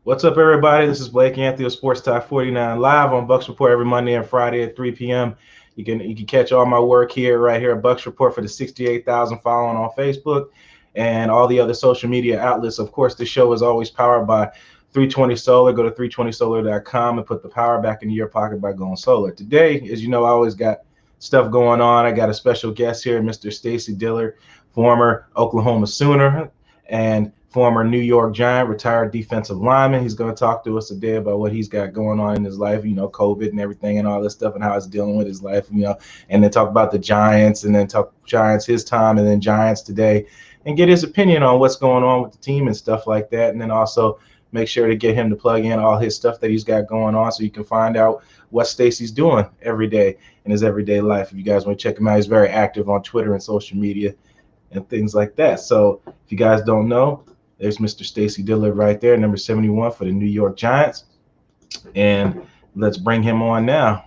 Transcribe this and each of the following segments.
What's up, everybody? This is Blake Anthony of Sports Talk 49 live on Bucks Report every Monday and Friday at 3 p.m. You can catch all my work right here at Bucks Report for the 68,000 following on Facebook and all the other social media outlets. Of course, the show is always powered by 320 Solar. Go to 320solar.com and put the power back into your pocket by going solar. Today, as you know, I always got stuff going on. I got a special guest here, Mr. Stacey Dillard, former Oklahoma Sooner and former New York Giant, retired defensive lineman. He's going to talk to us today about what he's got going on in his life, COVID and everything and all this stuff and how he's dealing with his life, and then talk about the Giants and then talk Giants his time and then Giants today and get his opinion on what's going on with the team and stuff like that. And then also make sure to get him to plug in all his stuff that he's got going on so you can find out what Stacey's doing every day in his everyday life. If you guys want to check him out, he's very active on Twitter and social media and things like that. So if you guys don't know, there's Mr. Stacey Dillard right there, number 71 for the New York Giants. And let's bring him on now.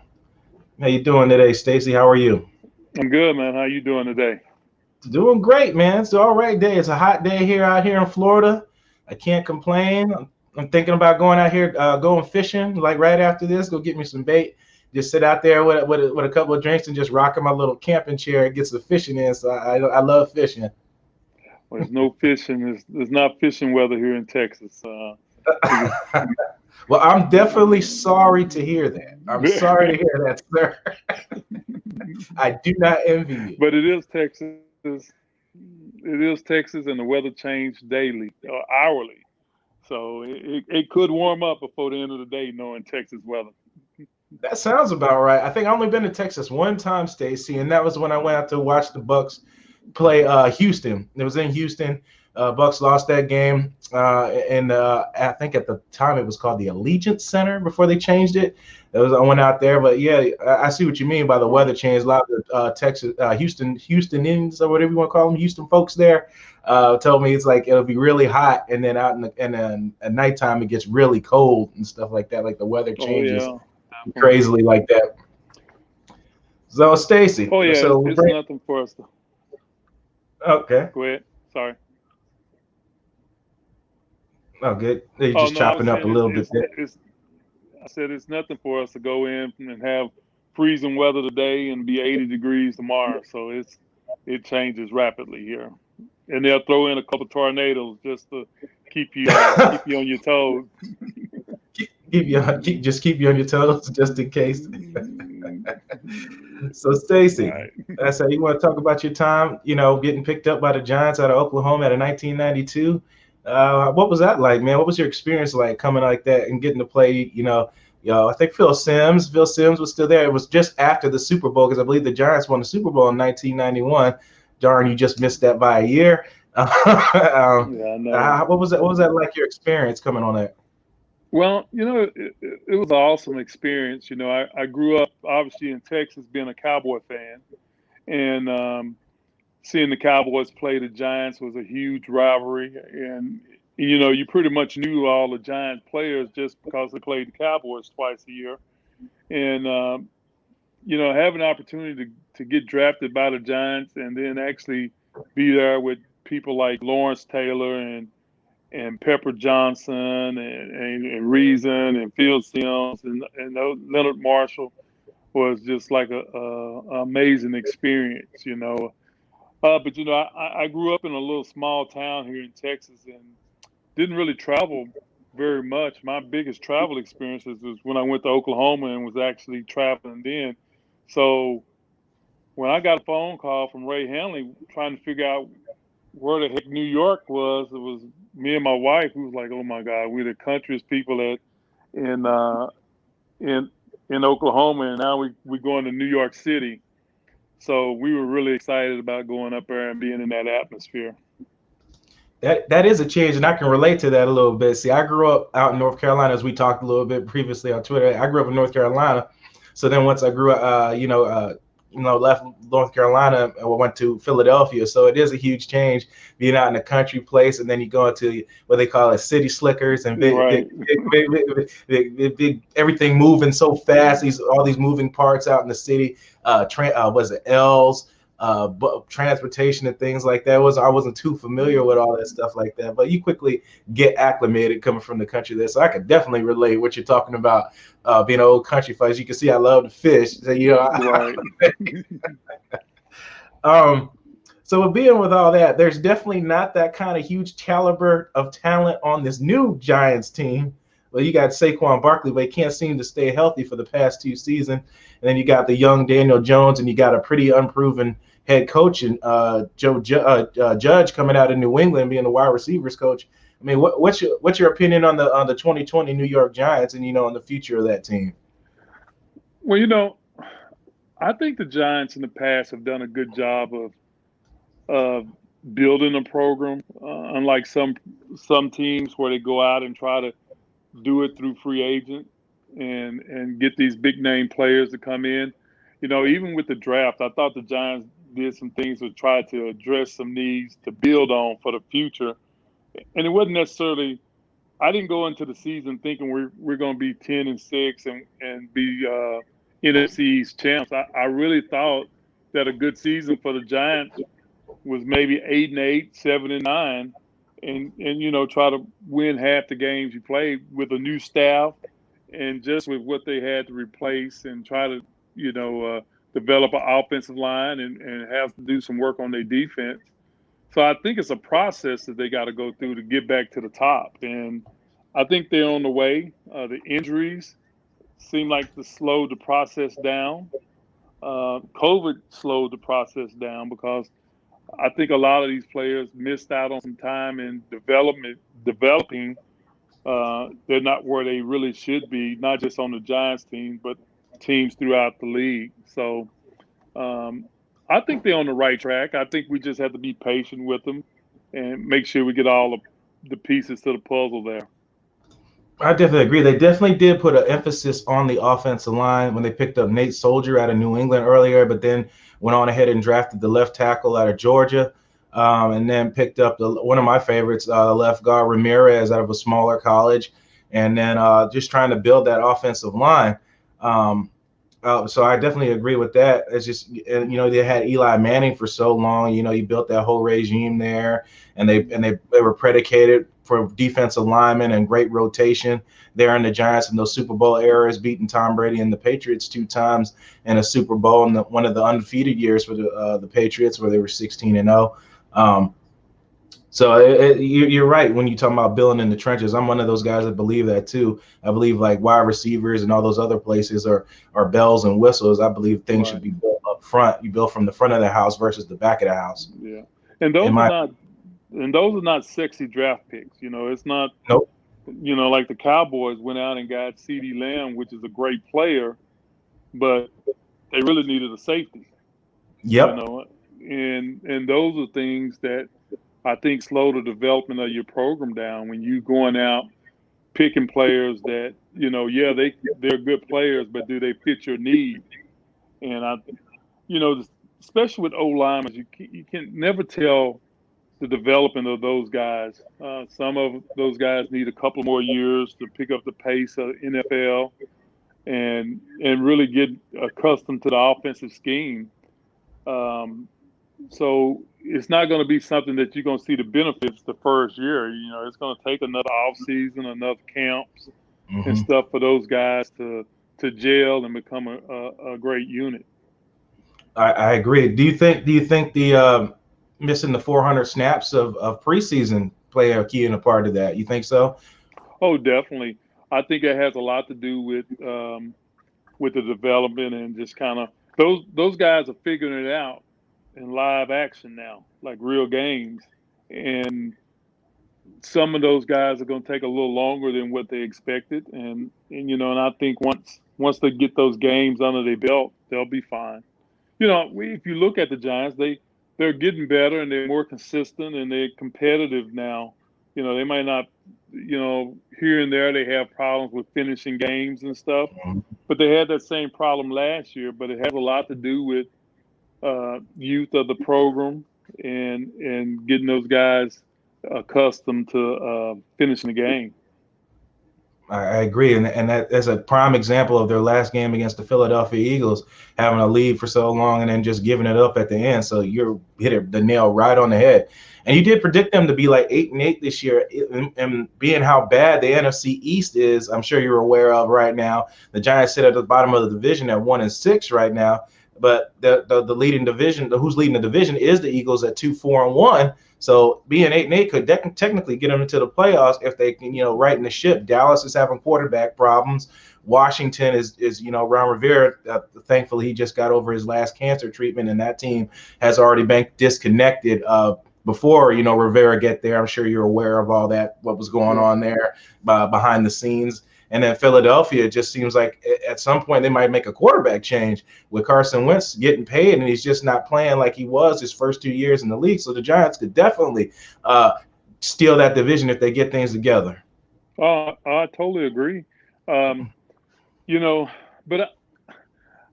How you doing today, Stacey? How are you? I'm good, man. How you doing today? Doing great, man. It's an all right day. It's a hot day out here in Florida. I can't complain. I'm thinking about going out here, going fishing, like right after this, go get me some bait. Just sit out there with a couple of drinks and just rocking my little camping chair and get some fishing in. So I love fishing. Well, there's no fishing. There's not fishing weather here in Texas. Well, I'm definitely sorry to hear that. I'm sorry to hear that, sir. I do not envy you. But it is Texas. It is Texas, and the weather changes daily or hourly. So it could warm up before the end of the day, knowing Texas weather. That sounds about right. I think I've only been to Texas one time, Stacey, and that was when I went out to watch the Bucks play Houston. It was in Houston. Bucks lost that game, and I think at the time it was called the Allegiant Center before they changed it. I went out there, but yeah, I see what you mean by the weather change. A lot of Texas, Houstonians or whatever you want to call them, Houston folks there, told me it's like it'll be really hot, and then out at nighttime it gets really cold and stuff like that. Like the weather changes crazily like that. So Stacey, oh yeah, so it's nothing for us. Okay. Go ahead. Sorry. Oh, good. You're just chopping up a little bit there. I said it's nothing for us to go in and have freezing weather today and be 80 degrees tomorrow. So it changes rapidly here, and they'll throw in a couple tornadoes just to keep you on your toes. Keep you on your toes just in case. So Stacey, that's how you want to talk about your time, getting picked up by the Giants out of Oklahoma in 1992. What was that like, man? What was your experience like coming like that and getting to play, I think Phil Simms was still there. It was just after the Super Bowl because I believe the Giants won the Super Bowl in 1991. Darn, you just missed that by a year. Yeah, I know. What was that like, your experience coming on that? Well, it was an awesome experience. I grew up obviously in Texas being a Cowboy fan, and seeing the Cowboys play the Giants was a huge rivalry. And, you pretty much knew all the Giant players just because they played the Cowboys twice a year. And, having the opportunity to get drafted by the Giants and then actually be there with people like Lawrence Taylor and Pepper Johnson and Reason and Phil Simms and Leonard Marshall was just like a amazing experience, But I grew up in a little small town here in Texas and didn't really travel very much. My biggest travel experiences was when I went to Oklahoma and was actually traveling then. So when I got a phone call from Ray Hanley trying to figure out where the heck New York was, it was me and my wife who was like, "Oh my God, we're the countryest people in Oklahoma, and now we're going to New York City." So we were really excited about going up there and being in that atmosphere. That is a change, and I can relate to that a little bit. See, I grew up out in North Carolina, as we talked a little bit previously on Twitter. I grew up in North Carolina, so then once I grew up, left North Carolina, I went to Philadelphia. So it is a huge change being out in a country place, and then you go into what they call city slickers and big, everything moving so fast. All these moving parts out in the city. Was it L's? transportation and things like that. I wasn't too familiar with all that stuff like that, but you quickly get acclimated coming from the country there. So I could definitely relate what you're talking about, being an old country folks. You can see I love to fish. So, Right. So with being with all that, there's definitely not that kind of huge caliber of talent on this new Giants team. Well, you got Saquon Barkley, but he can't seem to stay healthy for the past 2 seasons. And then you got the young Daniel Jones, and you got a pretty unproven head coach and Judge coming out of New England, being the wide receivers coach. I mean, what's your opinion on the 2020 New York Giants and on the future of that team? Well, I think the Giants in the past have done a good job of building a program, unlike some teams where they go out and try to do it through free agent and get these big name players to come in. Even with the draft, I thought the Giants did some things to try to address some needs to build on for the future. And it wasn't necessarily. I didn't go into the season thinking we're going to be 10-6 and be NFC East champs. I really thought that a good season for the Giants was maybe 8-8, 7-9, and try to win half the games you played with a new staff and just with what they had to replace and try to develop an offensive line and have to do some work on their defense. So I think it's a process that they got to go through to get back to the top, and I think they're on the way. The injuries seem like to slow the process down. COVID slowed the process down because I think a lot of these players missed out on some time in developing. They're not where they really should be, not just on the Giants team, but teams throughout the league. So I think they're on the right track. I think we just have to be patient with them and make sure we get all the pieces to the puzzle there. I definitely agree. They definitely did put an emphasis on the offensive line when they picked up Nate Soldier out of New England earlier, but then went on ahead and drafted the left tackle out of Georgia, and then picked up one of my favorites, left guard Ramirez out of a smaller college, and then just trying to build that offensive line. So I definitely agree with that. It's just, they had Eli Manning for so long. You built that whole regime there, and they were predicated for defensive linemen and great rotation there in the Giants in those Super Bowl eras, beating Tom Brady and the Patriots 2 times in a Super Bowl in one of the undefeated years for the Patriots where they were 16-0. So you're right when you talk about building in the trenches. I'm one of those guys that believe that too. I believe like wide receivers and all those other places are bells and whistles. I believe things should be built up front. You build from the front of the house versus the back of the house. Yeah, and those are not sexy draft picks. It's not. Nope. Like the Cowboys went out and got CeeDee Lamb, which is a great player, but they really needed a safety. Yep. And those are things that I think slow the development of your program down when you going out picking players that, they're good players, but do they fit your need? And especially with O-linemen, you can never tell the development of those guys. Some of those guys need a couple more years to pick up the pace of NFL and really get accustomed to the offensive scheme. So it's not going to be something that you're going to see the benefits the first year. It's going to take another offseason, another camps and stuff for those guys to gel and become a great unit. I agree. Do you think the missing the 400 snaps of preseason play a key in a part of that? You think so? Oh, definitely. I think it has a lot to do with the development and just kind of those guys are figuring it out in live action now, like real games. And some of those guys are going to take a little longer than what they expected. And I think once they get those games under their belt, they'll be fine. If you look at the Giants, they're getting better and they're more consistent and they're competitive now. They might not, here and there they have problems with finishing games and stuff, but they had that same problem last year. But it has a lot to do with youth of the program and getting those guys accustomed to finishing the game. I agree, and that's a prime example of their last game against the Philadelphia Eagles, having a lead for so long and then just giving it up at the end. So you hit the nail right on the head. And you did predict them to be like 8-8 this year, and being how bad the NFC East is, I'm sure you're aware of right now. The Giants sit at the bottom of the division at 1-6 right now, but the leading division, who's leading the division, is the Eagles at 2-4-1. So being 8-8 could technically get them into the playoffs if they can, right in the ship. Dallas is having quarterback problems. Washington is Ron Rivera. Thankfully, he just got over his last cancer treatment, and that team has already been disconnected. Before Rivera get there, I'm sure you're aware of all that, what was going on there behind the scenes. And then Philadelphia, just seems like at some point they might make a quarterback change with Carson Wentz getting paid, and he's just not playing like he was his first 2 years in the league. So the Giants could definitely steal that division if they get things together. I totally agree. But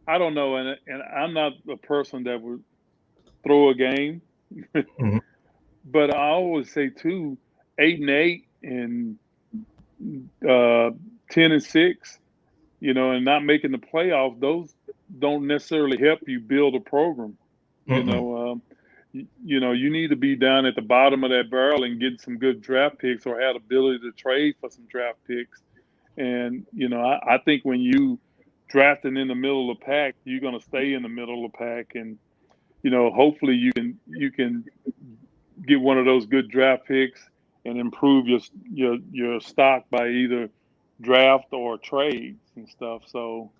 I don't know, and I'm not a person that would throw a game. Mm-hmm. But I always say too, 8-8 and 10-6, and not making the playoffs, those don't necessarily help you build a program. You need to be down at the bottom of that barrel and get some good draft picks or have the ability to trade for some draft picks. And I think when you drafting in the middle of the pack, you're going to stay in the middle of the pack, and hopefully you can get one of those good draft picks and improve your stock by either draft or trades and stuff. So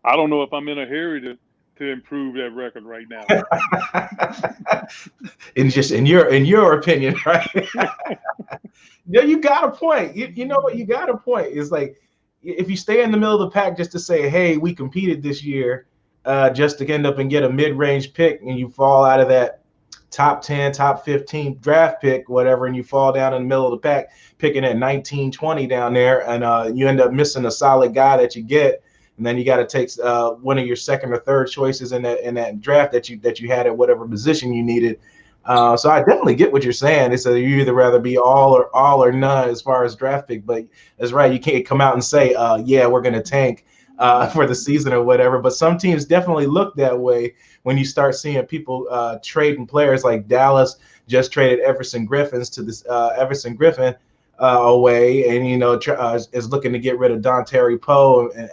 I don't know if I'm in a hurry to improve that record right now. In your opinion, right? No, you got a point. You know what? You got a point. It's like if you stay in the middle of the pack just to say, hey, we competed this year, just to end up and get a mid-range pick, and you fall out of that top 10, top 15 draft pick, whatever, and you fall down in the middle of the pack, picking at 19, 20 down there, and you end up missing a solid guy that you get, and then you got to take one of your second or third choices in that draft that you had at whatever position you needed. So I definitely get what you're saying. It's you either rather be all or none as far as draft pick, but that's right. You can't come out and say, yeah, we're going to tank for the season or whatever. But some teams definitely look that way when you start seeing people trading players. Like Dallas just traded Everson Griffin away, and is looking to get rid of Dontari Poe, and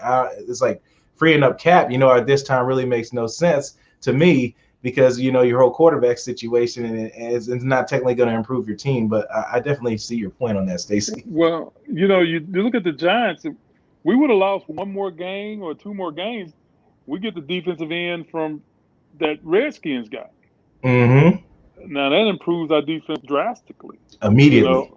it's like freeing up cap. At this time really makes no sense to me, because your whole quarterback situation and it's not technically going to improve your team. But I definitely see your point on that, Stacey. Well, you look at the Giants. If we would have lost one more game or two more games, we get the defensive end from that Redskins guy. Mm-hmm. Now that improves our defense drastically. Immediately.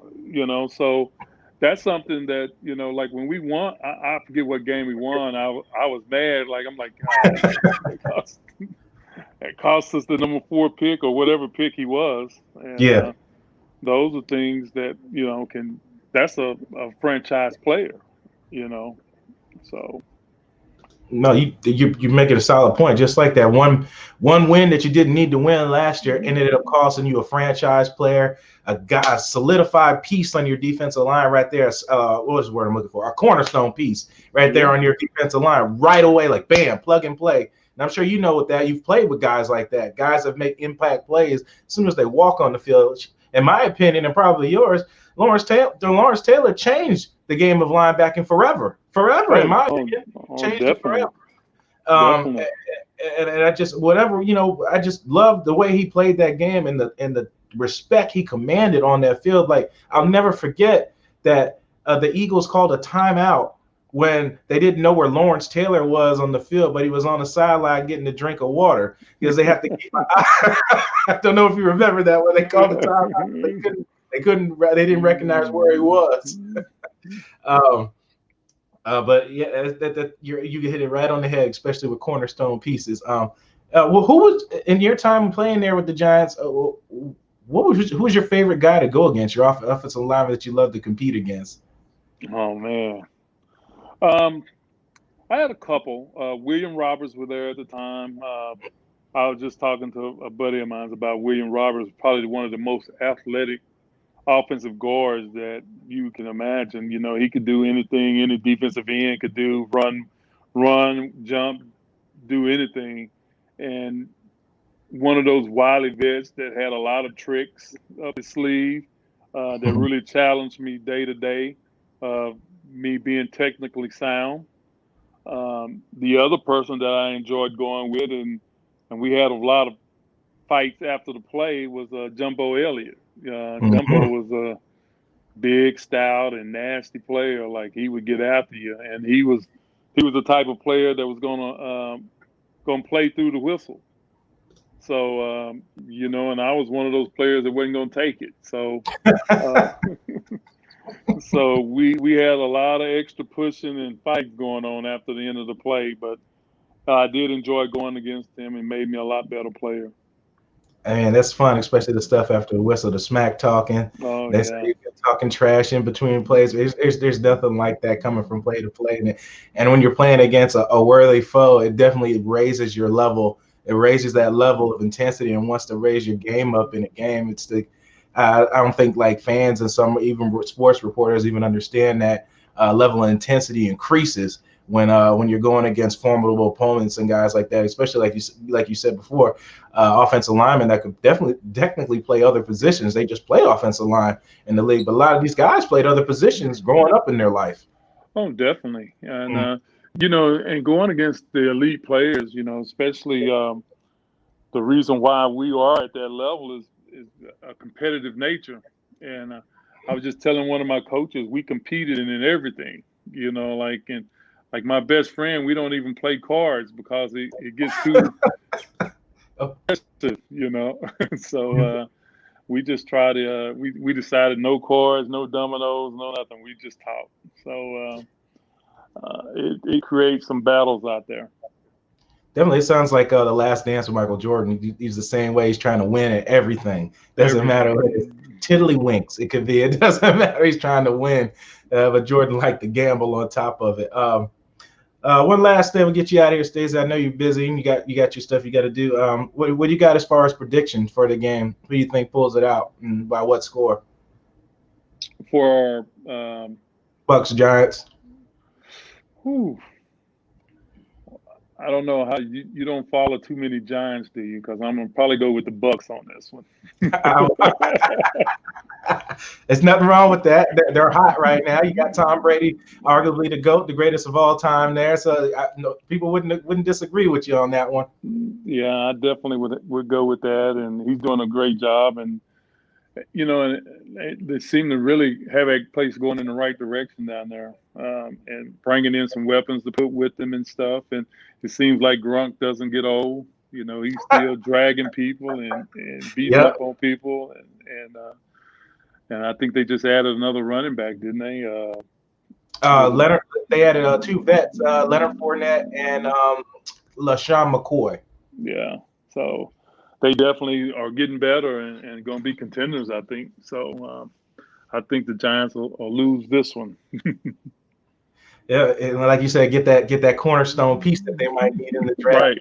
So that's something that like when we won, I forget what game we won. I was mad. Like I'm like, God, it cost us the number 4 pick or whatever pick he was. And, yeah. Those are things that that's a franchise player. So. No, you're making a solid point. Just like that one win that you didn't need to win last year ended up costing you a franchise player, a solidified piece on your defensive line right there. What was the word I'm looking for? A cornerstone piece right there on your defensive line right away, like bam, plug and play. And I'm sure you know with that, you've played with guys like that, guys that make impact plays as soon as they walk on the field. In my opinion, and probably yours, Lawrence Taylor changed the game of linebacking forever, in my opinion. Changed it forever. And I just I just love the way he played that game and the respect he commanded on that field. Like I'll never forget that the Eagles called a timeout when they didn't know where Lawrence Taylor was on the field, but he was on the sideline getting a drink of water because they have to keep. I don't know if you remember that when they called the timeout. They didn't recognize where he was. But yeah, you hit it right on the head, especially with cornerstone pieces. Well, who was in your time playing there with the Giants? Who was your favorite guy to go against? Your offensive lineman that you love to compete against? Oh man, I had a couple. William Roberts was there at the time. I was just talking to a buddy of mine about William Roberts, probably one of the most athletic offensive guards that you can imagine. You know, he could do anything any defensive end could do, run, jump, do anything. And one of those wily vets that had a lot of tricks up his sleeve that really challenged me day to day, me being technically sound. The other person that I enjoyed going with, and we had a lot of fights after the play, was Jumbo Elliott. Jumbo was a big, stout, and nasty player. Like, he would get after you, and he was the type of player that was gonna play through the whistle. So you know, and I was one of those players that wasn't gonna take it. So so we had a lot of extra pushing and fights going on after the end of the play, but I did enjoy going against him, and made me a lot better player. I mean, that's fun, especially the stuff after the whistle, the smack talking. Oh They say yeah. you're talking trash in between plays. There's nothing like that coming from play to play. And when you're playing against a worthy foe, it definitely raises your level. It raises that level of intensity and wants to raise your game up in a game. It's the I don't think like fans and some even sports reporters even understand that level of intensity increases when you're going against formidable opponents and guys like that, especially like you said before, offensive linemen that could definitely technically play other positions. They just play offensive line in the league, but a lot of these guys played other positions growing up in their life. Oh, definitely. And you know, and going against the elite players, you know, especially the reason why we are at that level is a competitive nature. And I was just telling one of my coaches, we competed in everything, you know, like my best friend, we don't even play cards because it gets too aggressive, you know. So we just try to we decided no cards, no dominoes, no nothing. We just talk. So it creates some battles out there. Definitely, it sounds like The Last Dance with Michael Jordan. He's the same way. He's trying to win at everything. Doesn't matter what it is. Tiddlywinks. It could be. It doesn't matter. He's trying to win, but Jordan liked to gamble on top of it. One last thing, we'll get you out of here, Stacey. I know you're busy and you got your stuff you got to do. What do you got as far as predictions for the game? Who do you think pulls it out and by what score? For Bucks Giants. Whew. I don't know how you don't follow too many Giants, do you? Because I'm gonna probably go with the Bucks on this one. There's nothing wrong with that. They're hot right now. You got Tom Brady, arguably the GOAT, the greatest of all time there. So people wouldn't disagree with you on that one. Yeah, I definitely would go with that, and he's doing a great job. And you know, and they seem to really have a place going in the right direction down there, and bringing in some weapons to put with them and stuff. And it seems like Gronk doesn't get old. You know, he's still dragging people and beating up on people, and I think they just added another running back, didn't they? Leonard. They added two vets, Leonard Fournette and LaShawn McCoy. Yeah, so they definitely are getting better and going to be contenders, I think. So I think the Giants will lose this one. Yeah, and like you said, get that cornerstone piece that they might need in the draft, right.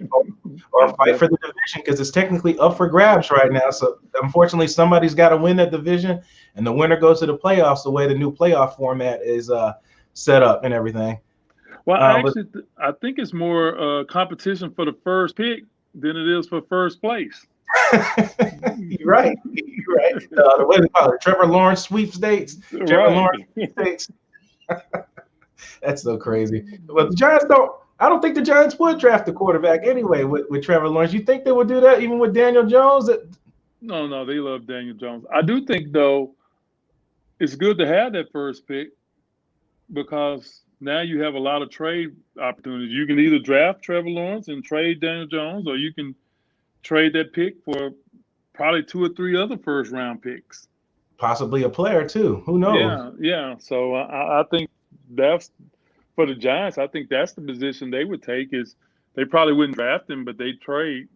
or fight for the division because it's technically up for grabs right now. So unfortunately, somebody's got to win that division, and the winner goes to the playoffs. The way the new playoff format is set up and everything. Well, actually, I think it's more competition for the first pick than it is for first place. You're right. You're right. What do they call it? Trevor Lawrence sweepstakes. Trevor Lawrence sweepstakes. That's so crazy. But the Giants I don't think the Giants would draft a quarterback anyway with Trevor Lawrence. You think they would do that even with Daniel Jones? No, they love Daniel Jones. I do think, though, it's good to have that first pick because now you have a lot of trade opportunities. You can either draft Trevor Lawrence and trade Daniel Jones, or you can trade that pick for probably 2 or 3 other first-round picks. Possibly a player, too. Who knows? Yeah. So I think that's for the Giants. I think that's the position they would take. Is they probably wouldn't draft him, but they'll trade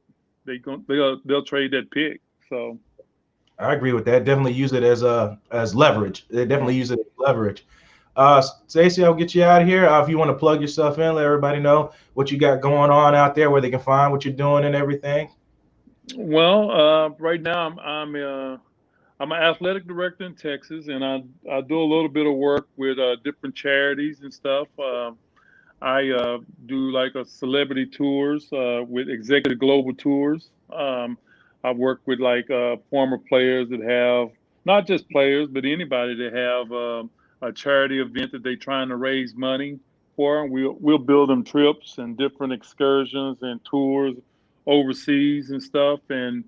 that pick. So I agree with that. Definitely use it as leverage. They definitely use it as leverage. Stacey, I'll get you out of here. If you want to plug yourself in, let everybody know what you got going on out there, where they can find what you're doing and everything. Well, right now I'm an athletic director in Texas, and I do a little bit of work with different charities and stuff. I do like a celebrity tours with Executive Global Tours. I work with like former players that have not just players, but anybody that have a charity event that they're trying to raise money for. We'll build them trips and different excursions and tours overseas and stuff. And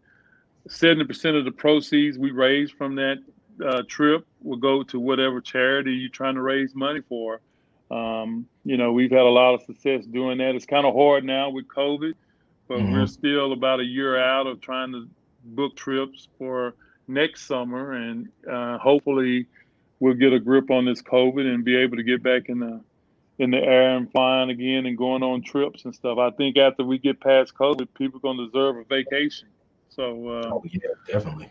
70% of the proceeds we raise from that trip will go to whatever charity you're trying to raise money for. We've had a lot of success doing that. It's kind of hard now with COVID, but we're Hmm. still about a year out of trying to book trips for next summer, and hopefully we'll get a grip on this COVID and be able to get back in the air and flying again and going on trips and stuff. I think after we get past COVID, people are going to deserve a vacation. So Oh yeah, definitely.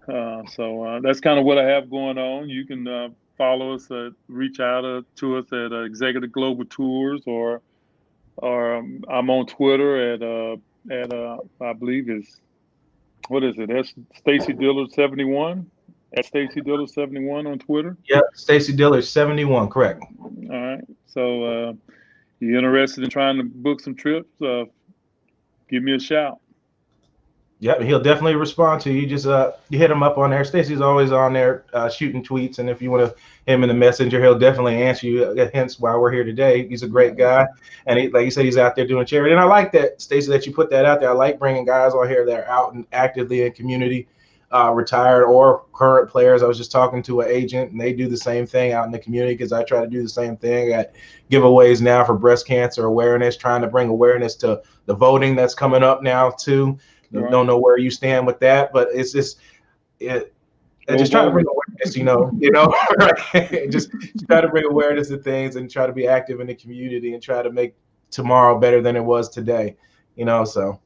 that's kind of what I have going on. You can follow us, reach out to us at Executive Global Tours, or I'm on Twitter at I believe it's what is it? That's Stacey Dillard 71 at Stacey Dillard 71 on Twitter. Yep, Stacey Dillard 71, correct. All right. So you're interested in trying to book some trips? Give me a shout. Yep, he'll definitely respond to you. You just you hit him up on there. Stacey's always on there shooting tweets, and if you want to him in the messenger, he'll definitely answer you. Hence why we're here today. He's a great guy, and like you said, he's out there doing charity. And I like that, Stacey, that you put that out there. I like bringing guys on here that are out and actively in community, retired or current players. I was just talking to an agent, and they do the same thing out in the community because I try to do the same thing. I got giveaways now for breast cancer awareness, trying to bring awareness to the voting that's coming up now too. Right. Don't know where you stand with that, but it's just just try to bring awareness, just try to bring awareness to things and try to be active in the community and try to make tomorrow better than it was today, So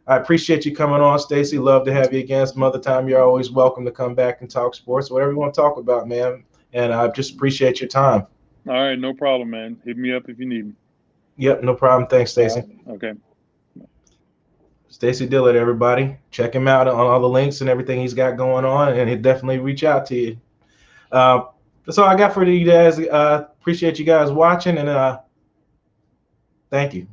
I appreciate you coming on, Stacey. Love to have you again. Some other time, you're always welcome to come back and talk sports, whatever you want to talk about, man. And I just appreciate your time. All right, no problem, man. Hit me up if you need me. Yep, no problem. Thanks, Stacey. Okay. Stacey Dillard, everybody. Check him out on all the links and everything he's got going on, and he'll definitely reach out to you. That's all I got for you guys. Appreciate you guys watching, and thank you.